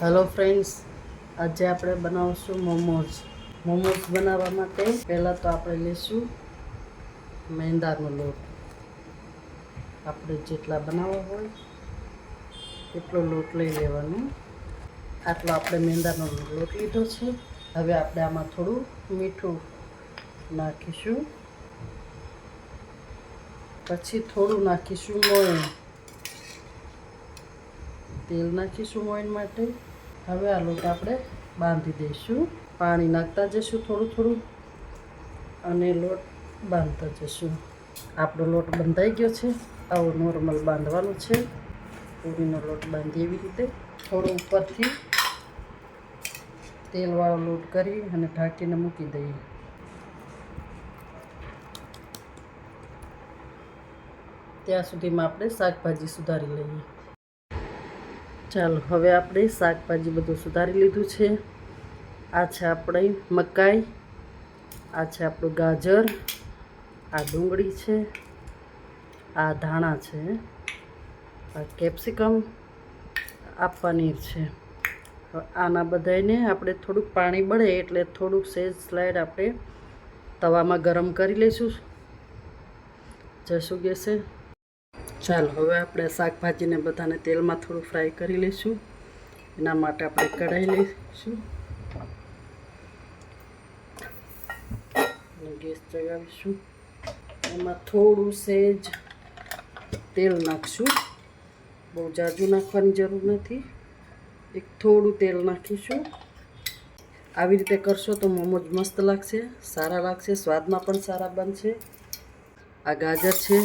Hello friends, આજે આપણે બનાવશું મોમોઝ. મોમોઝ બનાવવા માટે પહેલાં તો આપણે લઈશું મેંદાનો લોટ. આપણે જેટલા બનાવવા હોય એટલો લોટ લઈ લેવાનો. આટલો આપણે મેંદાનો લોટ લીધો છે. હવે આપણે આમાં થોડું મીઠું નાખીશું, પછી થોડું નાખીશું મોયણ, તેલ નાખીશું મોયણ માટે. હવે આ લોટ આપણે બાંધી દઈશું. પાણી નાખતા જઈશું થોડું થોડું અને લોટ બાંધતા જઈશું. આપણો લોટ બંધાઈ ગયો છે. આવો નોર્મલ બાંધવાનો છે. પૂરીનો લોટ બાંધીએ એવી રીતે થોડું ઉપરથી તેલવાળો લોટ કરી અને ઢાંકીને મૂકી દઈએ. ત્યાં સુધીમાં આપણે શાકભાજી સુધારી લઈએ. ચાલો, હવે આપણે શાકભાજી બધું સુધારી લીધું છે. આ છે આપણે મકાઈ, આ છે આપણું ગાજર, આ ડુંગળી છે, આ ધાણા છે, આ કેપ્સિકમ, આ પનીર છે. આના બધાને આપણે થોડુંક પાણી બળે એટલે થોડુંક સેજ સ્લાઈડ આપણે તવામાં ગરમ કરી લઈશું. જશું ગેસે. ચાલો, હવે આપણે શાકભાજીને બધાને તેલમાં થોડું ફ્રાય કરી લઈશું. એના માટે આપણે કઢાઈ લઈશું અને ગેસ ચગાવીશું. એમાં થોડું સેજ તેલ નાખશું. બહુ ઝાઝું નાખવાની જરૂર નથી, એક થોડું તેલ નાખીશું. આવી રીતે કરશો તો મોમોઝ મસ્ત લાગશે, સારા લાગશે, સ્વાદમાં પણ સારા બનશે. આ ગાજર છે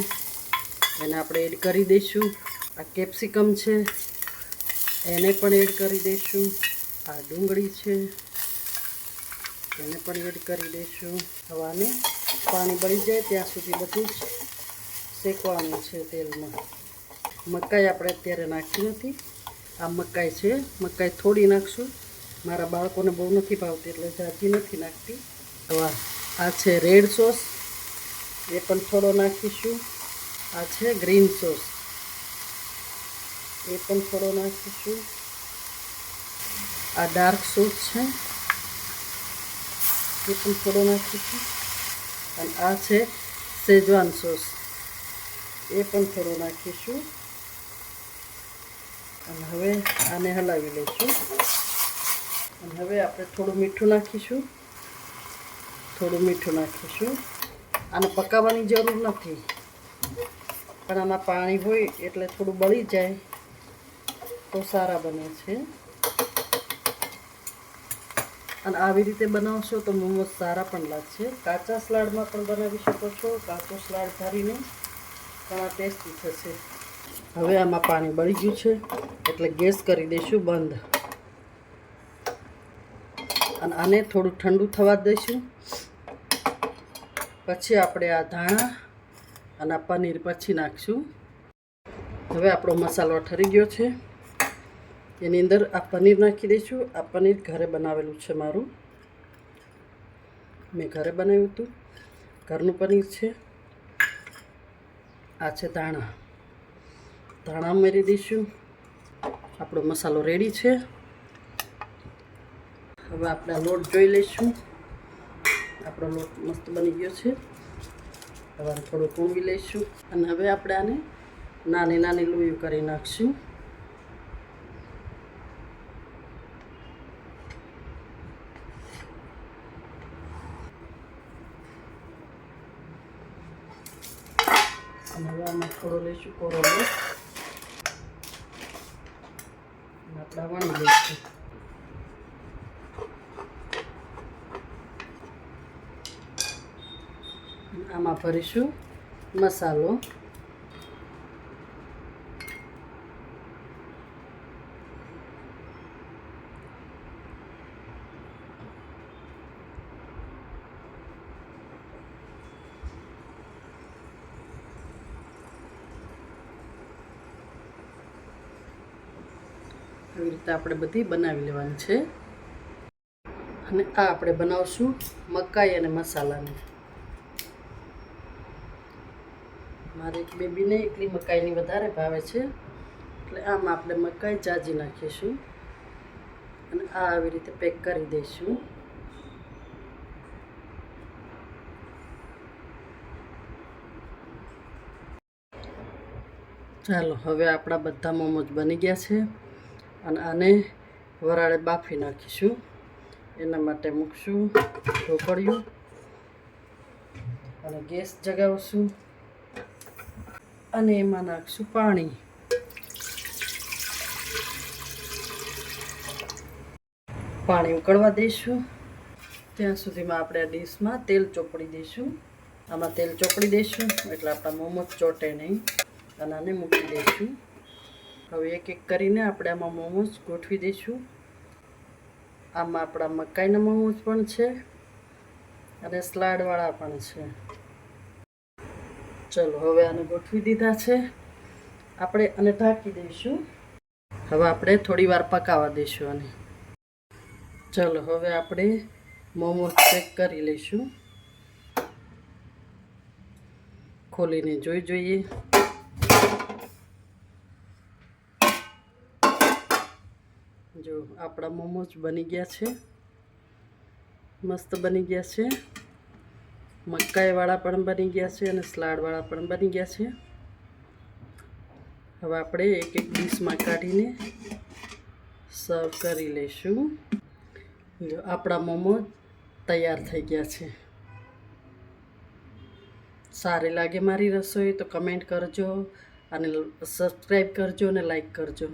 એને આપણે એડ કરી દઈશું. આ કેપ્સિકમ છે એને પણ એડ કરી દઈશું. આ ડુંગળી છે એને પણ એડ કરી દઈશું. હવાને પાણી બળી જાય ત્યાં સુધી બધું જ શેકવાનું છે તેલમાં. મકાઈ આપણે અત્યારે નાખી નથી. આ મકાઈ છે, મકાઈ થોડી નાખશું. મારા બાળકોને બહુ નથી ભાવતી એટલે ઝાઝી નથી નાખતી. હવે આ છે રેડ સોસ, એ પણ થોડો નાખીશું. આ છે ગ્રીન સોસ, એ પણ થોડો નાખીશું. આ ડાર્ક સોસ છે એ પણ થોડો નાખીશું. અને આ છે શેઝવાન સોસ, એ પણ થોડો નાખીશું. અને હવે આને હલાવી લઈશું. અને હવે આપણે થોડું મીઠું નાખીશું. આને પકાવવાની જરૂર નથી, પણ આમાં પાણી હોય એટલે થોડું બળી જાય તો સારા બને છે. અને આવી રીતે બનાવશો તો મોમોઝ સારા પણ લાગશે. કાચા સલાડમાં પણ બનાવી શકો છો. કાચો સલાડ ભરીને પણ આ ટેસ્ટી થશે. હવે આમાં પાણી બળી ગયું છે એટલે ગેસ કરી દઈશું બંધ. અને આને થોડું ઠંડુ થવા દઈશું. પછી આપણે આ ધાણા અને આ પનીર પછી નાખશું. હવે આપણો મસાલો ઠરી ગયો છે. એની અંદર આ પનીર નાખી દઈશું. આ પનીર ઘરે બનાવેલું છે મારું, મેં ઘરે બનાવ્યું હતું, ઘરનું પનીર છે. આ છે ધાણા ઉમેરી દઈશું. આપણો મસાલો રેડી છે. હવે આપણે આ લોટ જોઈ લઈશું. આપણો લોટ મસ્ત બની ગયો છે. હવે આને થોડું કૂણવી લઈશું. અને હવે આપણે આને નાની નાની લોયું કરી નાખશું. અને હવે આમાં થોડો લઈશું કોરો લોટ અને આપણે વણી લઈશું. આમાં ભરીશું મસાલો. આવી રીતે આપણે બધી બનાવી લેવાની છે. અને આ આપણે બનાવશું મકાઈ અને મસાલાને. મારી એક બેબીને એકલી મકાઈની વધારે ભાવે છે એટલે આમ આપણે મકાઈ જાજી નાખીશું. અને આ આવી રીતે પેક કરી દઈશું. ચાલો હવે આપણા બધા મોમોજ બની ગયા છે અને આને વરાળે બાફી નાખીશું. એના માટે મૂકશું ઢોકળિયું અને ગેસ જગાવશું અને એમાં નાખશું પાણી. પાણી ઉકળવા દઈશું. ત્યાં સુધીમાં આપણે આ ડીશમાં તેલ ચોપડી દઈશું. આમાં તેલ ચોપડી દઈશું એટલે આપણા મોમોજ ચોટે નહીં અને આને મૂકી દઈશું. હવે એક એક કરીને આપણે આમાં મોમોજ ગોઠવી દઈશું. આમાં આપણા મકાઈના મોમોજ પણ છે અને સ્લાડવાળા પણ છે. ચલો હવે આને ગોઠવી દીધા છે. આપણે આને ઢાંકી દઈશું. હવે આપણે થોડી વાર પકાવવા દઈશું આને. ચલો હવે આપણે મોમોજ ચેક કરી લઈશું. ખોલીને જોઈએ. જો આપણા મોમોજ બની ગયા છે, મસ્ત બની ગયા છે. મકાઈવાળા પણ બની ગયા છે અને સ્લાડવાળા પણ બની ગયા છે. હવે આપણે એક એક ડીશમાં કાઢીને સર્વ કરી લઈશું. જો આપણા મોમોજ તૈયાર થઈ ગયા છે. સારી લાગે મારી રસોઈ તો કમેન્ટ કરજો અને સબસ્ક્રાઈબ કરજો અને લાઈક કરજો.